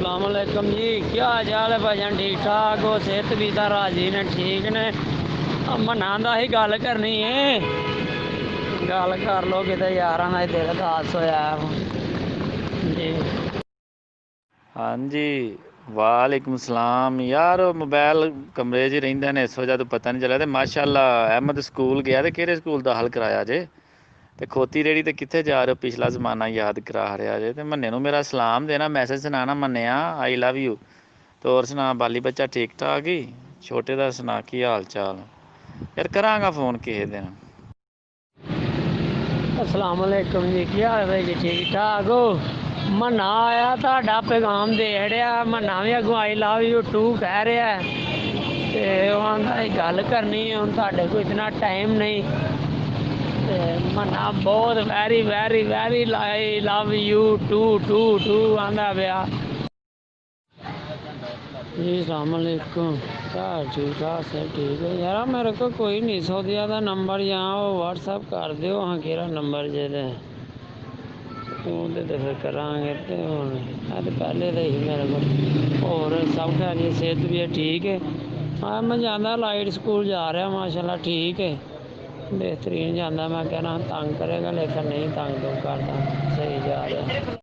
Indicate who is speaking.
Speaker 1: अस्सलाम वालेकुम जी, क्या हाल चाल है भाईजान? ठीक ठाक हो? सेहत भी तो राजी ने ठीक ने? मना दा ही गल करनी है, गल कर लो कि यार दिल दास होया जी।
Speaker 2: हाँ जी, वालेकुम सलाम यार। मोबाइल कमरे 'ਚ ਰਹਿੰਦੇ ਨੇ, ਇਸ ਵਜ੍ਹਾ ਤੋਂ ਪਤਾ ਨਹੀਂ ਚੱਲਿਆ। ਤੇ ਮਾਸ਼ਾਅੱਲਾ ਅਹਿਮਦ ਸਕੂਲ ਗਿਆ ਤੇ ਕਿਹੜੇ ਸਕੂਲ ਦਾ ਹੱਲ ਕਰਾਇਆ ਜੇ? ਤੇ ਖੋਤੀ ਰੇੜੀ ਤੇ ਕਿੱਥੇ ਜਾ ਰਹੇ ਹੋ? ਪਿਛਲਾ ਜ਼ਮਾਨਾ ਯਾਦ ਕਰਾ ਰਿਹਾ ਜੇ। ਤੇ ਮੰਨੇ ਨੂੰ ਮੇਰਾ ਸਲਾਮ ਦੇਣਾ, ਮੈਸੇਜ ਸੁਣਾਣਾ। ਮੰਨਿਆ ਆਈ ਲਵ ਯੂ। ਤੇ ਹੋਰ ਸੁਣਾ, ਬਾਲੀ ਬੱਚਾ ਠੀਕ ਠਾਕ ਹੀ? ਛੋਟੇ ਦਾ ਸੁਣਾ, ਕੀ ਹਾਲ ਚਾਲ? ਯਾਰ ਕਰਾਂਗਾ ਫੋਨ ਕਿਸੇ ਦਿਨ।
Speaker 1: अस्सलाम वालेकुम जी, क्या हाल है जी? ठीक ठाक हो? मना आया ਤੁਹਾਡਾ पैगाम दे ਰਿਹਾ। मना भी अगों आई लव यू टू कह रहा है ਤੇ ਉਹ ਆਂਦਾ गल करनी है, ਹੁਣ ਤੁਹਾਡੇ ਕੋਲ इतना टाइम नहीं। मना बहुत very very very I love you too too too आंदा पिया जी। सलामकुम, क्या ठीक ठाक सर? ठीक है यार, मेरे को कोई नहीं सौदिया का नंबर या वो व्हाट्सअप कर दो। हाँ केरा नंबर जे तो फिर करांगे। तो पहले तो ही मेरे को और सब खैरियत, सेहत भी है ठीक है। हाँ मैं जाना लाइट स्कूल जा रहा माशाल्लाह ठीक है, बेहतरीन जाना। मैं कहना तंग करेगा लेकिन नहीं तंग तो करता, सही जा रहा।